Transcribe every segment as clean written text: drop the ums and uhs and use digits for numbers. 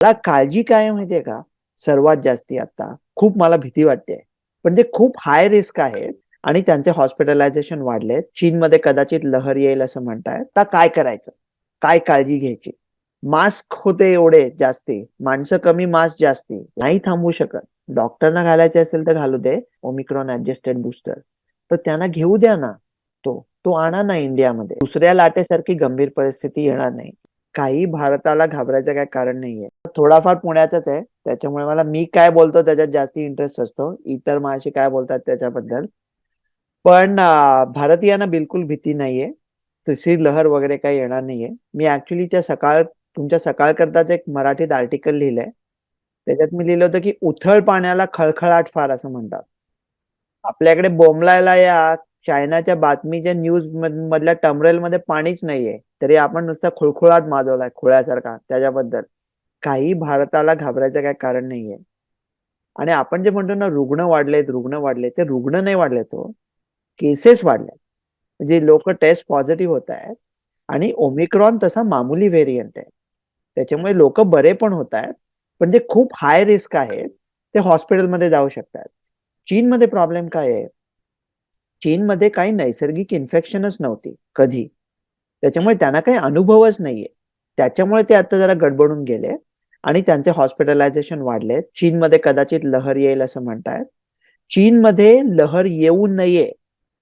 मला काळजी काय आहे माहितीये का? सर्वात जास्ती आता खूप मला भीती वाटते. म्हणजे खूप हाय रिस्क आहे आणि त्यांचे हॉस्पिटलायझेशन वाढले. चीनमध्ये कदाचित लहर येईल असं म्हणतायत. तर काय करायचं? काय काळजी घ्यायची? मास्क होते एवढे जास्ती, माणसं कमी मास्क जास्ती. नाही थांबवू शकत. डॉक्टरना घालायचे असेल तर घालू दे. Omicron adjusted booster. तर त्यांना घेऊ द्या ना. तो आणा ना इंडियामध्ये. दुसऱ्या लाटेसारखी गंभीर परिस्थिती येणार नाही. काही भारताला घाबरायचं काही कारण नाहीये. थोडाफार पुण्याचाच आहे. त्याच्यामुळे मला मी काय बोलतो त्याच्यात जास्ती इंटरेस्ट असतो. इतर माझी काय बोलतात त्याच्याबद्दल. पण भारतीयांना बिलकुल भीती नाहीये. तशी लहर वगैरे काही येणार नाहीये. मी ऍक्च्युली तुमच्या सकाळ करताच एक मराठीत आर्टिकल लिहिलंय. त्याच्यात मी लिहिलं होतं की उथळ पाण्याला खळखळाट फार असं म्हणतात. आपल्याकडे बोंबलायला या चायनाच्या बातमीच्या न्यूज मधल्या टमरेलमध्ये पाणीच नाहीये. तरी आपण नुसता खुळखुळाट माजवलाय खुळ्यासारखा त्याच्याबद्दल. काही भारताला घाबरायचं काही कारण नाहीये. आणि आपण जे म्हणतो ना रुग्ण वाढले ते रुग्ण नाही वाढले तो केसेस वाढले. म्हणजे लोक टेस्ट पॉझिटिव्ह होत आहेत आणि ओमिक्रॉन तसा मामूली व्हेरियंट आहे. त्याच्यामुळे लोक बरे पण होत आहेत. पण जे खूप हाय रिस्क आहे ते हॉस्पिटलमध्ये जाऊ शकतात. चीनमध्ये प्रॉब्लेम काय आहे? चीनमध्ये काही नैसर्गिक इन्फेक्शनच नव्हती कधी. त्याच्यामुळे त्यांना काही अनुभवच नाहीये. त्याच्यामुळे ते आता जरा गडबडून गेले आणि त्यांचे हॉस्पिटलायझेशन वाढले. चीनमध्ये कदाचित लहर येईल असं म्हणतायत. चीनमध्ये लहर येऊ नये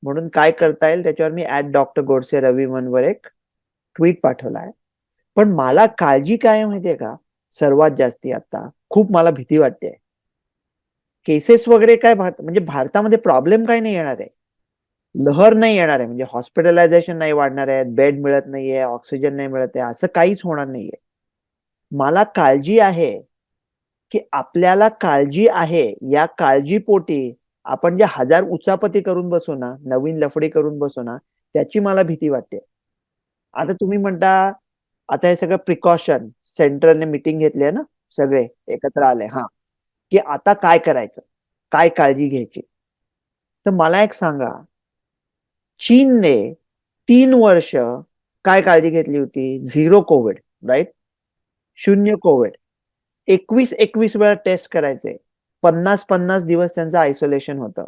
म्हणून काय करता येईल त्याच्यावर मी डॉक्टर गोडसे रविवनवर एक ट्विट पाठवला आहे. पण मला काळजी काय माहितीये का? सर्वात जास्ती आता खूप मला भीती वाटते. केसेस वगैरे काय म्हणजे भारतामध्ये प्रॉब्लेम काय नाही येणार आहे. लहर नाही येणार आहे. म्हणजे हॉस्पिटलायझेशन नाही वाढणार आहे, बेड मिळत नाहीये, ऑक्सिजन नाही मिळत आहे, असं काहीच होणार नाहीये. मला काळजी आहे की आपल्याला काळजी आहे या काळजीपोटी आपण जे हजार उचापती करून बसू ना, नवीन लफडी करून बसू ना, त्याची मला भीती वाटते. आता तुम्ही म्हणता आता हे सगळं प्रिकॉशन सेंट्रलने मीटिंग घेतली आहे ना, सगळे एकत्र आले हा, की आता काय करायचं, काय काळजी घ्यायची. तर मला एक सांगा, चीनने 3 वर्ष काय काळजी घेतली होती? Zero covid, right? शून्य कोविड. 21-21 वेळा टेस्ट करायचे. 50-50 दिवस त्यांचं आयसोलेशन होतं.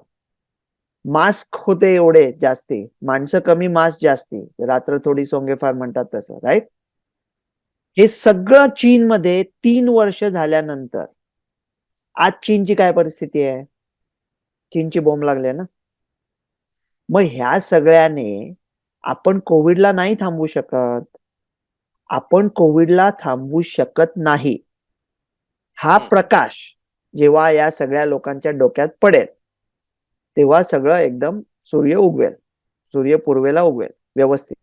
मास्क होते एवढे जास्ती, माणसं कमी मास्क जास्ती. रात्र थोडी सोंगे फार म्हणतात तसं, राईट? हे सगळं चीनमध्ये 3 वर्ष झाल्यानंतर आज चीनची काय परिस्थिती आहे? चीनची बोंब लागली ना. मग ह्या सगळ्याने आपण कोविडला नाही थांबवू शकत. आपण कोविडला थांबवू शकत नाही. हा प्रकाश जेव्हा या सगळ्या लोकांच्या डोक्यात पडेल तेव्हा सगळं एकदम सूर्य उगवेल. सूर्य पूर्वेला उगवेल व्यवस्थित.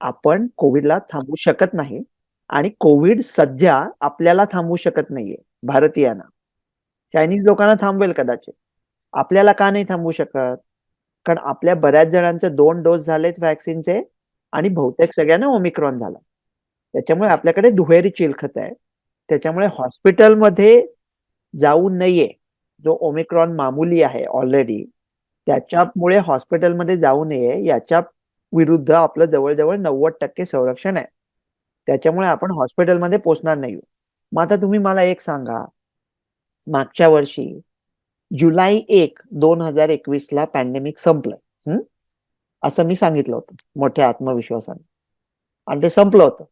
आपण कोविडला थांबवू शकत नाही आणि कोविड सध्या आपल्याला थांबवू शकत नाहीये भारतीयांना. चायनीज लोकांना थांबवेल कदाचित. आपल्याला का नाही थांबवू शकत? कारण आपल्या बऱ्याच जणांचे 2 डोस झालेत व्हॅक्सिनचे आणि बहुतेक सगळ्यांना ओमिक्रॉन झाला. त्याच्यामुळे आपल्याकडे दुहेरी चिलखत आहे. त्याच्यामुळे हॉस्पिटलमध्ये जाऊ नये. जो ओमिक्रॉन मामूली आहे ऑलरेडी, त्याच्यामुळे हॉस्पिटलमध्ये जाऊ नये याच्या विरुद्ध आपलं जवळ-जवळ 90% संरक्षण आहे. त्याच्यामुळे आपण हॉस्पिटलमध्ये पोहोचणार नाही. मग आता तुम्ही मला एक सांगा, मागच्या वर्षी जुलै 1, 2021 ला पॅन्डेमिक संपलं. असं मी सांगितलं होतं मोठ्या आत्मविश्वासाने. आणि ते संपलं होतं.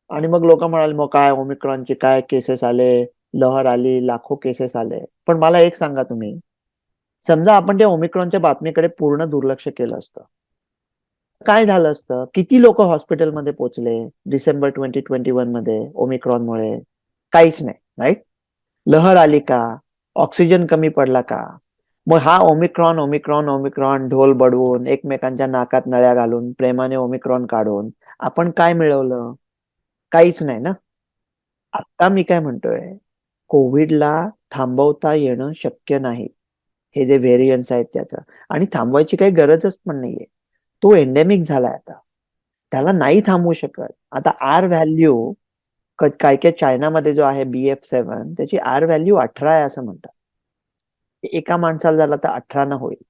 आणि मग लोक म्हणाले मग काय ओमिक्रॉनचे काय केसेस आले, लहर आली, लाखो केसेस आले. पण मला एक सांगा तुम्ही, समजा आपण त्या ओमिक्रॉनच्या बातमीकडे पूर्ण दुर्लक्ष केलं असतं, काय झालं असतं? किती लोक हॉस्पिटलमध्ये पोहोचले डिसेंबर 2021 मध्ये ओमिक्रॉनमुळे? काहीच नाही, राईट? लहर आली का? ऑक्सिजन कमी पडला का? मग हा ओमिक्रॉन ओमिक्रॉन ओमिक्रॉन ढोल बडवून एकमेकांच्या नाकात नळ्या घालून प्रेमाने ओमिक्रॉन काढून आपण काय मिळवलं? काहीच नाही ना. आता मी काय म्हणतोय, कोविडला थांबवता येणं शक्य नाही. हे जे व्हेरियंट्स आहेत त्याचं. आणि थांबवायची काही गरजच पण नाहीये. तो एंडेमिक झालाय आता. त्याला नाही थांबवू शकत. आता आर व्हॅल्यू काय काय चायनामध्ये जो आहे BF7 त्याची आर व्हॅल्यू 18 आहे असं म्हणतात. एका माणसाला झाला तर 18 न होईल.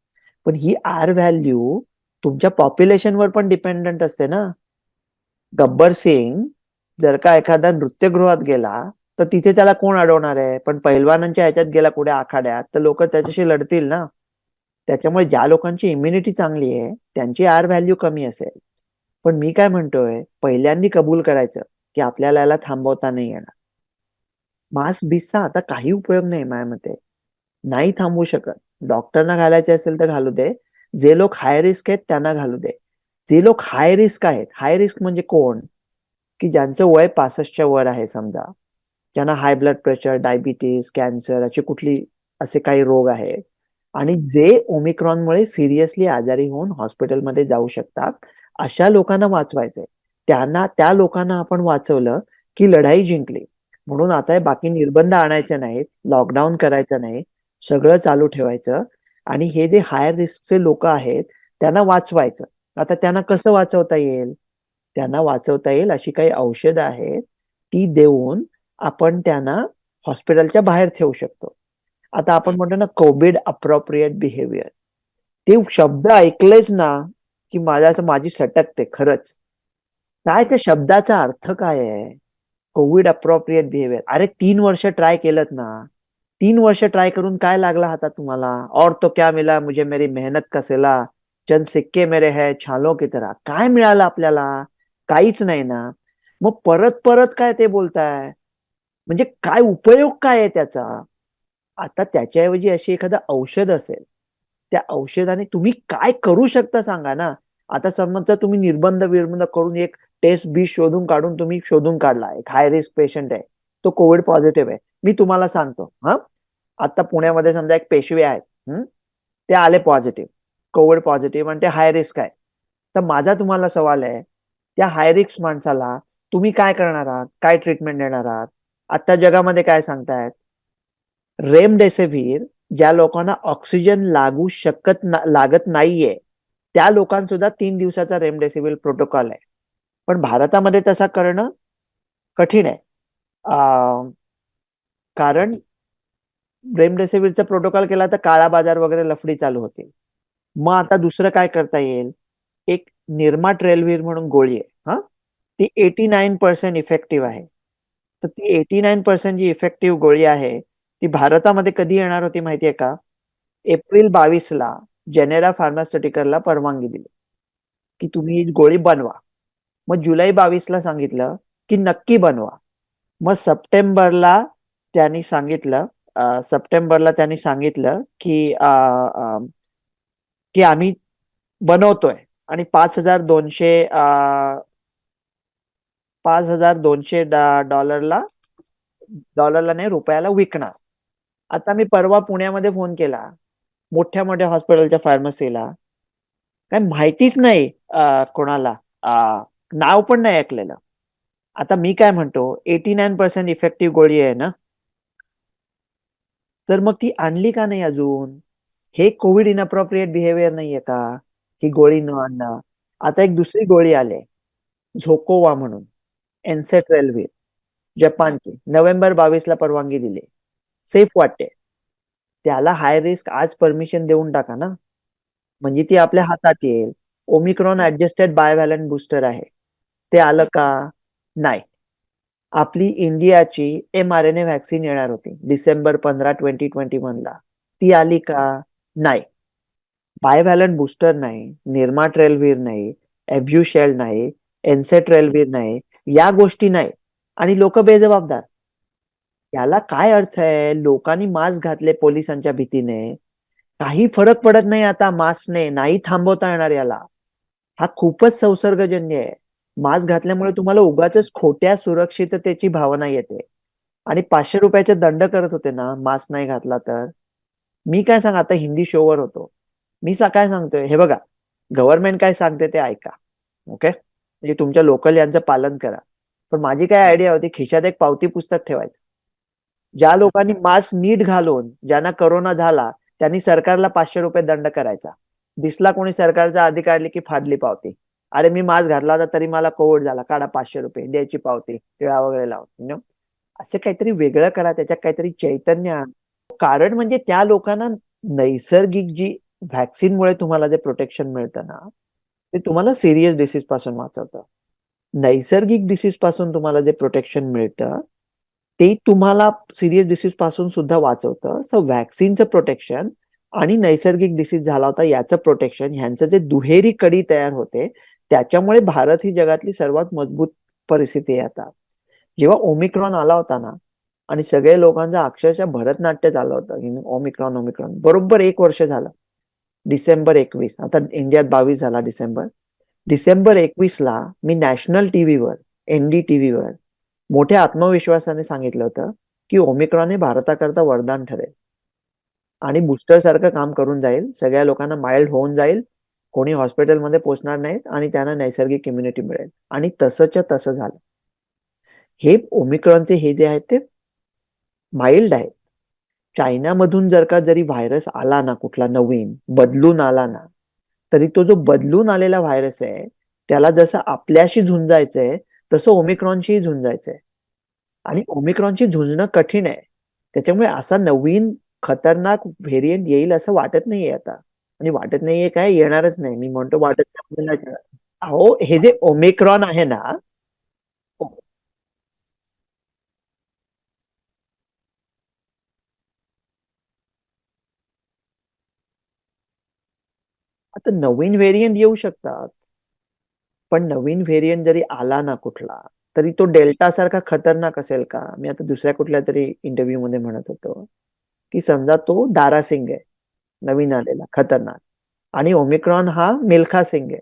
पण ही आर व्हॅल्यू तुमच्या पॉप्युलेशनवर पण डिपेंडंट असते ना. गब्बर सिंग जर का एखादा नृत्यगृहात गेला तर तिथे त्याला कोण अडवणार आहे? पण पैलवानांच्या ह्याच्यात गेला कुठे आखाड्यात तर लोक त्याच्याशी लढतील ना. त्याच्यामुळे ज्या लोकांची इम्युनिटी चांगली आहे त्यांची आर व्हॅल्यू कमी असेल. पण मी काय म्हणतोय, पहिल्यांदा कबूल करायचं की आपल्याला याला थांबवता नाही येणार. मास्क बिसचा आता काही उपयोग नाही माझ्या मते. नाही थांबवू शकत. डॉक्टरना घालायचे असेल तर घालू दे. जे लोक हाय रिस्क आहेत त्यांना घालू दे. जे लोक हाय रिस्क आहेत, हाय रिस्क म्हणजे कोण? की ज्यांचं वय 65च्या वर आहे समजा, ज्यांना high blood pressure, diabetes, cancer असे काही रोग आहेत आणि जे ओमिक्रॉनमुळे सिरियसली आजारी होऊन हॉस्पिटलमध्ये जाऊ शकतात, अशा लोकांना वाचवायचंय. त्या लोकांना आपण वाचवलं की लढाई जिंकली. म्हणून आता हे बाकी निर्बंध आणायचे नाहीत, लॉकडाऊन करायचं नाही, सगळं चालू ठेवायचं आणि हे जे हाय रिस्कचे लोकं आहेत, त्यांना वाचवायचं. आता त्यांना कसं वाचवता येईल? त्यांना वाचवता येईल अशी काही औषधं आहेत, ती देऊन आपण त्यांना हॉस्पिटलच्या बाहेर ठेवू शकतो. आता आपण म्हणतो ना कोव्हिड अप्रोप्रिएट बिहेवियर. ते शब्द ऐकलेच ना, की माझी सटकते खरंच. काय त्या शब्दाचा अर्थ काय आहे? COVID appropriate behaviour. अरे 3 वर्ष ट्राय केलत ना. 3 वर्ष ट्राय करून काय लागला हातात तुम्हाला? और तो क्या मिला मुझे मेरी मेहनत का सिला, चंद सिक्के मेरे है छालों की तरह. काय मिळालं आपल्याला? काहीच नाही ना. मग परत-परत काय ते बोलताय? म्हणजे काय उपयोग काय आहे त्याचा? आता त्याच्याऐवजी अशी एखादं औषध असेल, त्या औषधाने तुम्ही काय करू शकता सांगा ना? आता समजा तुम्ही निर्बंध-विर्बंध करून एक टेस्ट बी शोधून काढला. एक हाय रिस्क पेशंट आहे. तो कोव्हिड पॉझिटिव्ह आहे. मी तुम्हाला सांगतो हां. आता पुण्यामध्ये समजा एक पेशवे आहेत. हं. ते आले पॉझिटिव्ह. कोव्हिड पॉझिटिव्ह आणि ते हाय रिस्क आहे. तर माझा तुम्हाला सवाल आहे, त्या हाय रिस्क माणसाला तुम्ही काय करणार आहात? काय ट्रीटमेंट देणार आहात? आता जगामध्ये काय सांगतायत? रेमडेसिवीर ज्या लोकांना ऑक्सिजन लागत नाहीये, त्या लोकांसुद्धा 3 दिवसाचा रेमडेसिवीर प्रोटोकॉल आहे. पण भारतामध्ये तसा करणं कठीण आहे. कारण रेमडेसिवीरचा प्रोटोकॉल केला तर काळा बाजार वगैरे लफडी चालू होतील. मग आता दुसरं काय करता येईल? एक निर्माट्रेलवीर म्हणून गोळी आहे हां. ती 89% इफेक्टिव्ह आहे. तर ती 89% जी इफेक्टिव्ह गोळी आहे, ती भारतामध्ये कधी येणार होती माहितीये का? एप्रिल 22ला जेनेरा फार्मास्युटिकलला परवानगी दिली, की तुम्ही ही गोळी बनवा. मग जुलै 22ला सांगितलं, की नक्की बनवा. मग त्यांनी सांगितलं सप्टेंबरला त्यांनी सांगितलं, की आम्ही बनवतोय आणि 5,200 डॉलरला नाही रुपयाला विकणार. आता मी परवा पुण्यामध्ये फोन केला, मोठ्या-मोठ्या हॉस्पिटलच्या फार्मसीला. काय माहितीच नाही कोणाला. अ, नाव पण नाही ऐकलेलं. आता मी काय म्हणतो 89% इफेक्टिव्ह गोळी आहे ना, तर मग ती आणली का नाही अजून? हे कोव्हिड इनअप्रोप्रिएट बिहेवियर नाहीये का? ही गोळी न आणणं. आता एक दुसरी गोळी आली झोकोवा म्हणून, एन्सेट्रेलव्हिर जपानची. नोव्हेंबर 22ला परवानगी दिली. सेफ वाटते. त्याला हाय रिस्क आज परमिशन देऊन टाका ना. म्हणजे ती आपल्या हातात येईल. ओमिक्रॉन ॲडजस्टेड बायव्हॅलंट बूस्टर आहे. ते आलं का? नाही. आपली इंडियाची mRNA व्हॅक्सिन येणार होती डिसेंबर 15, 2021ला. ती आली का? नाही. बायव्हॅलंट बूस्टर नाही, निर्माट्रेलव्हिर नाही, एव्ह्यूशेल्ड नाही, एन्सेट्रेलव्हिर नाही, या गोष्टी नाही आणि लोकं बेजबाबदार. याला काय अर्थ आहे? लोकांनी मास्क घातले पोलिसांच्या भीतीने. काही फरक पडत नाही आता मास्कने, नाही थांबवता येणार याला. हा खूपच संसर्गजन्य आहे. मास्क घातल्यामुळे तुम्हाला उगाचच खोट्या सुरक्षिततेची भावना येते. आणि ₹500 दंड करत होते ना, मास्क नाही घातला तर. मी काय सांग आता हिंदी शोवर होतो. काय सांगतोय, हे बघा, गव्हर्नमेंट काय सांगते ते ऐका. ओके? म्हणजे तुमच्या लोकल यांचं पालन करा. पण माझी काय आयडिया होती, खिशात एक पावती पुस्तक ठेवायचं. ज्या लोकांनी मास्क नीट घालून, ज्यांना कोरोना झाला, त्यांनी सरकारला ₹500 दंड करायचा. दिसला कोणी सरकारचा अधिकारी की फाडली पावती. अरे मी मास्क घातला होता तरी मला कोविड झाला. काढा ₹500 द्यायची पावती. टिळा वगैरे लावून. असं काहीतरी वेगळं करा, त्याच्यात काहीतरी चैतन्य आणा. कारण म्हणजे त्या लोकांना नैसर्गिक जी व्हॅक्सिनमुळे तुम्हाला जे प्रोटेक्शन मिळतं ना, ते तुम्हाला सीरियस डिसीज पासून वाचवतं. नैसर्गिक डिसीज पासून तुम्हाला जे प्रोटेक्शन मिळतं ते तुम्हाला सिरियस डिसीज पासून सुद्धा वाचवतं. सो व्हॅक्सिनचं प्रोटेक्शन आणि नैसर्गिक डिसीज झाला होता याचं प्रोटेक्शन, ह्यांचं जे दुहेरी कडी तयार होते, त्याच्यामुळे भारत ही जगातली सर्वात मजबूत परिस्थिती आहे आता. जेव्हा ओमिक्रॉन आला होता ना, आणि सगळे लोकांचं अक्षरशः भरतनाट्य झालं होतं, ओमिक्रॉन ओमिक्रॉन, बरोबर 1 वर्ष झालं. डिसेंबर 21, आता इंडियात 22 झाला डिसेंबर. डिसेंबर 21ला मी नॅशनल टीव्हीवर, ND टीव्हीवर मोठ्या आत्मविश्वासाने सांगितलं होतं की ओमिक्रॉन हे भारताकरता वरदान ठरेल आणि बूस्टर सारखं काम करून जाईल, सगळ्या लोकांना माइल्ड होऊन जाईल, कोणी हॉस्पिटलमध्ये पोहोचणार नाहीत आणि त्यांना नैसर्गिक इम्युनिटी मिळेल. आणि तसंच्या तसं झालं. हे ओमिक्रॉनचे हे जे आहेत ते माइल्ड आहेत. चायनामधून जरी व्हायरस आला ना, कुठला नवीन बदलून आला ना, तरी तो जो बदलून आलेला व्हायरस आहे त्याला जसं आपल्याशी झुंजायचंय तसं ओमिक्रॉनशीही झुंजायचंय. आणि ओमिक्रॉनशी झुंजणं कठीण आहे. त्याच्यामुळे असा नवीन खतरनाक व्हेरियंट येईल असं वाटत नाहीये आता. आणि वाटत नाहीये काय, येणारच नाही. मी म्हणतो वाटत नाही. अहो, हे जे ओमिक्रॉन आहे ना, आता नवीन व्हेरियंट येऊ शकतात. पण नवीन व्हेरियंट जरी आला ना कुठला, तरी तो डेल्टा सारखा खतरनाक असेल का? मी आता दुसऱ्या कुठल्या तरी इंटरव्ह्यू मध्ये म्हणत होतो की समजा तो दारासिंग आहे, नवीन आलेला खतरनाक, आणि ओमिक्रॉन हा मिल्खा सिंग आहे.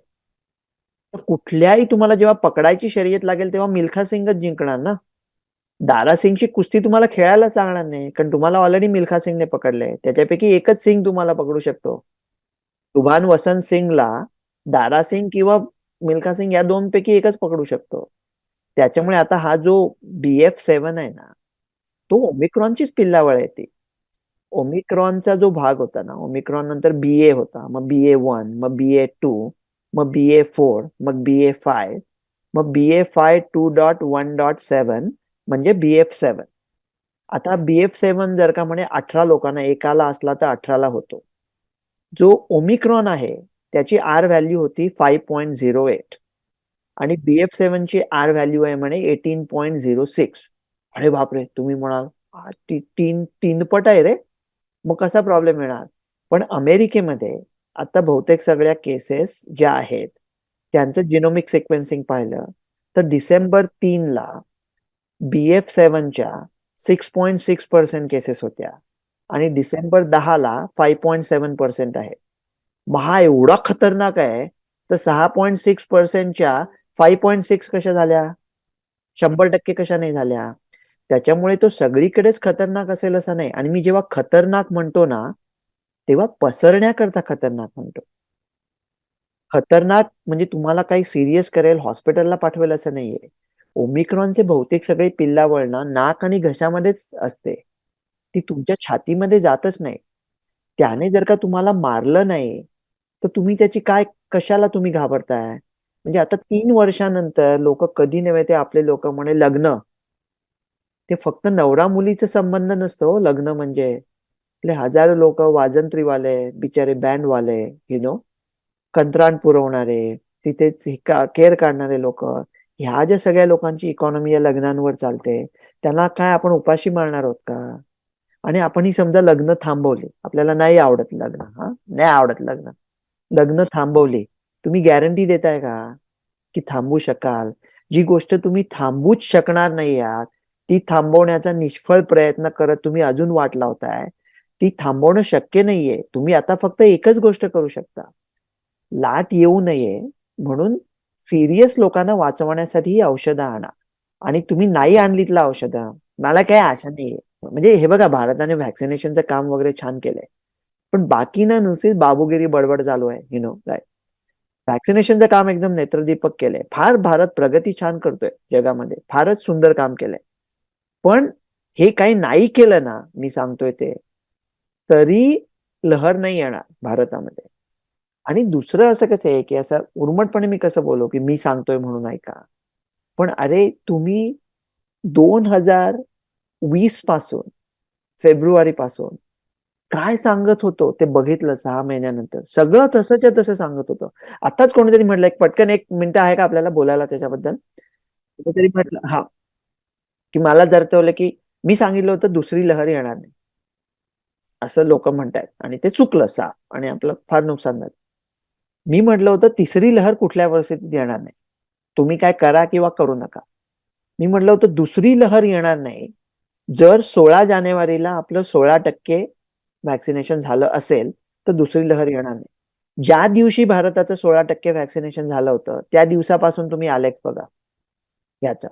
तर कुठल्याही तुम्हाला जेव्हा पकडायची शर्यत लागेल तेव्हा मिल्खा सिंगच जिंकणार ना. दारासिंगची कुस्ती तुम्हाला खेळायला सांगणार नाही, कारण तुम्हाला ऑलरेडी मिल्खा सिंगने पकडले. त्याच्यापैकी एकच सिंग तुम्हाला पकडू शकतो. सुभान वसंत सिंगला दारासिंग किंवा मिल्खा सिंग या दोन पैकी एकच पकडू शकतो. त्याच्यामुळे आता हा जो BF7 आहे ना, तो ओमिक्रॉनचीच पिल्लावळ आहे ती. ओमिक्रॉनचा जो भाग होता ना, ओमिक्रॉन नंतर BA होता, मग BA1, मग BA2, मग BA4, मग BA5, मग BA5 2.1.7 म्हणजे BF7. आता BF7 जर का म्हणे 18 लोकांना एकाला असला तर 18ला होतो. जो ओमिक्रॉन आहे त्याची आर व्हॅल्यू होती 5.08 आणि BF7 ची आर व्हॅल्यू आहे म्हणे 18.06. अरे बापरे, तुम्ही म्हणाल तीन तीन पट आहे रे, मग कसा प्रॉब्लेम येणार? पण अमेरिकेमध्ये आता बहुतेक सगळ्या केसेस ज्या आहेत त्यांचं जिनोमिक सिक्वेन्सिंग पाहिलं तर डिसेंबर 3ला BF7च्या 6.6% केसेस होत्या आणि डिसेंबर 10ला 5.7% आहे. मग हा एवढा खतरनाक आहे, तर 6.6%च्या 5.6 कशा झाल्या, 100% कशा नाही झाल्या? त्याच्यामुळे तो सगळीकडेच खतरनाक असेल असं नाही. आणि मी जेव्हा खतरनाक म्हणतो ना, तेव्हा पसरण्याकरता खतरनाक म्हणतो. खतरनाक म्हणजे तुम्हाला काही सिरियस करेल, हॉस्पिटलला पाठवेल असं नाहीये. ओमिक्रॉनचे बहुतेक सगळे पिल्लावळ ना नाक आणि घशामध्येच असते. ती तुमच्या छातीमध्ये जातच नाही. त्याने जर का तुम्हाला मारलं नाही, तर तुम्ही त्याची काय, कशाला तुम्ही घाबरताय? म्हणजे आता 3 वर्षानंतर लोक कधी नव्हे ते आपले लोक म्हणे लग्न, ते फक्त नवरा मुलीचा संबंध नसतो हो, लग्न म्हणजे आपले हजारो लोक वाजंत्रीवाले, बिचारे बँडवाले, कंत्राट पुरवणारे, तिथे केअर काढणारे लोक, ह्या ज्या सगळ्या लोकांची इकॉनॉमी या लग्नांवर चालते, त्यांना काय आपण उपाशी मारणार आहोत का? आणि आपण ही समजा लग्न थांबवली, आपल्याला नाही आवडत लग्न, नाही आवडत लग्न, लग्न थांबवली, तुम्ही गॅरंटी देताय का की थांबू शकाल? जी गोष्ट तुम्ही थांबूच शकणार नाही आहात, ती थांबवण्याचा निष्फळ प्रयत्न करत तुम्ही अजून वाट लावताय, ती थांबवणं शक्य नाहीये. तुम्ही आता फक्त एकच गोष्ट करू शकता, लाट येऊ नये म्हणून सिरियस लोकांना वाचवण्यासाठी ही औषधं आणा. आणि तुम्ही नाही आणलीत ला औषधं, मला काही आशा नाहीये. म्हणजे हे बघा, भारताने व्हॅक्सिनेशनचं काम वगैरे छान केलंय, पण बाकी ना नुसती बाबूगिरी बडबड चालू आहे. व्हॅक्सिनेशनचं काम एकदम नेत्रदीपक केलंय. फार भारत प्रगती छान करतोय जगामध्ये, फारच सुंदर काम केलंय. पण हे काही नाही केलं ना, मी सांगतोय ते, तरी लहर नाही येणार भारतामध्ये. आणि दुसरं असं कसं आहे की असं उर्मटपणे मी कसं बोलू की मी सांगतोय म्हणून ऐका. पण अरे तुम्ही 2020 पासून, फेब्रुवारी पासून काय सांगत होतो ते बघितलं 6 महिन्यानंतर, सगळं तसंच्या तसं सांगत होतो. आताच कोणीतरी म्हटलं, एक पटकन 1 मिनिट आहे का आपल्याला बोलायला त्याच्याबद्दल? कुठेतरी म्हटलं हा, की मला जाणवलं की मी सांगितलं होतं दुसरी लहर येणार नाही असं लोक म्हणतायत आणि ते चुकलं साफ आणि आपलं फार नुकसान झालं. मी म्हटलं होतं तिसरी लहर कुठल्या परिस्थितीत येणार नाही. तुम्ही काय करा किंवा करू नका. मी म्हटलं होतं दुसरी लहर येणार नाही जर 16 जानेवारीला आपलं 16% व्हॅक्सिनेशन झालं असेल, तर दुसरी लहर येणार नाही. ज्या दिवशी भारताचं 16% व्हॅक्सिनेशन झालं होतं, त्या दिवसापासून तुम्ही आलेख बघा याचा.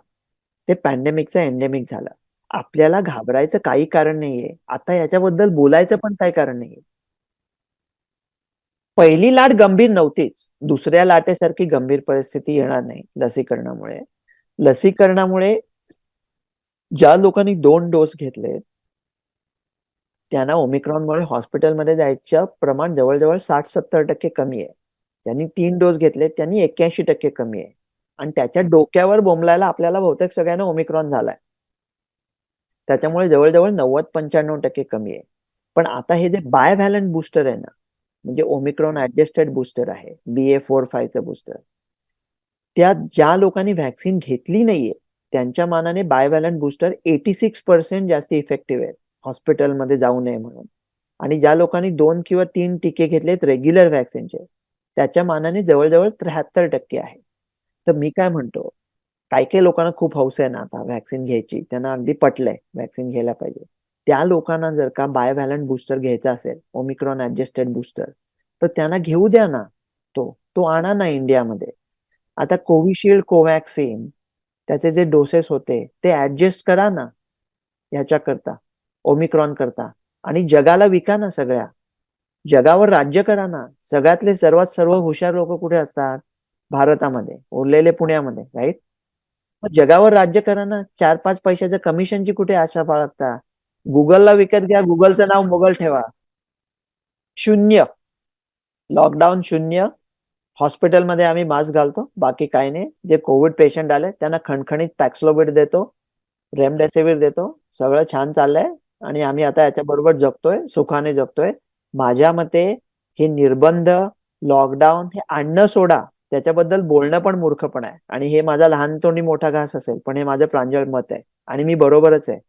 ते पॅन्डेमिकचं एंडेमिक झालं. आपल्याला घाबरायचं काही कारण नाहीये. आता याच्याबद्दल बोलायचं पण काही कारण नाहीये. पहिली लाट गंभीर नव्हतीच. दुसऱ्या लाटेसारखी गंभीर परिस्थिती येणार नाही लसीकरणामुळे. लसीकरणामुळे ज्या लोकांनी 2 डोस घेतले त्यांना ओमिक्रॉनमुळे हॉस्पिटलमध्ये जायचं प्रमाण जवळ-जवळ 60-70% कमी आहे. ज्यांनी 3 डोस घेतले त्यांनी 81% कमी आहे. आणि त्याच्या डोक्यावर बोंबलायला आपल्याला बहुतेक सगळ्यांना ओमिक्रॉन झालाय. त्याच्यामुळे जवळ-जवळ 90-95% कमी आहे. पण आता हे जे बायव्हॅलंट बूस्टर आहे ना, म्हणजे ओमिक्रॉन ॲडजस्टेड बूस्टर आहे. BA.4-5चं बूस्टर. त्या ज्या लोकांनी व्हॅक्सिन घेतली नाहीये, त्यांच्या मानाने बायव्हॅलंट बूस्टर 86% जास्त इफेक्टिव्ह आहे, हॉस्पिटलमध्ये जाऊ नये म्हणून. आणि ज्या लोकांनी 2 किंवा 3 टिके घेतलेत रेग्युलर व्हॅक्सिनचे, त्याच्या मानाने जवळ-जवळ 73% आहे. तर मी काय म्हणतो, काही-काही लोकांना खूप हौस आहे ना आता व्हॅक्सिन घ्यायची. त्यांना अगदी पटलंय व्हॅक्सिन घ्यायला पाहिजे. त्या लोकांना जर का बायव्हॅलंट बूस्टर घ्यायचा असेल, ओमिक्रॉन ॲडजस्टेड बूस्टर, तर त्यांना घेऊ द्या ना तो. तो आणा ना इंडियामध्ये. आता कोविशिल्ड, कोव्हॅक्सिन त्याचे जे डोसेस होते ते ऍडजस्ट करा ना ह्याच्याकरता, ओमिक्रॉन करता आणि जगाला विका ना सगळ्या. जगावर राज्य करा ना. सगळ्यातले सर्वात सर्व हुशार लोक कुठे असतात? भारतामध्ये, उरलेले पुण्यामध्ये, राईट? मग जगावर राज्य करा ना. 4-5 पैशाच्या कमिशनची कुठे आशा बाळगता? गुगलला विकत घ्या, गुगलचं नाव गुगल ठेवा. शून्य. लॉकडाऊन शून्य. हॉस्पिटलमध्ये आम्ही मास्क घालतो, बाकी काही नाही. जे कोविड पेशंट आले त्यांना खणखणीत पॅक्सलोविड देतो, रेमडेसिवीर देतो. सगळं छान चाललंय आणि आम्ही आता याच्याबरोबर जगतोय, सुखाने जगतोय. माझ्या मते हे निर्बंध, लॉकडाऊन हे आणणं सोडा. त्याच्याबद्दल बोलणं पण मूर्खपणा आहे आणि हे माझा लहान तोंडी मोठा घास असेल, पण हे माझं प्रांजळ मत आहे आणि मी बरोबरच आहे.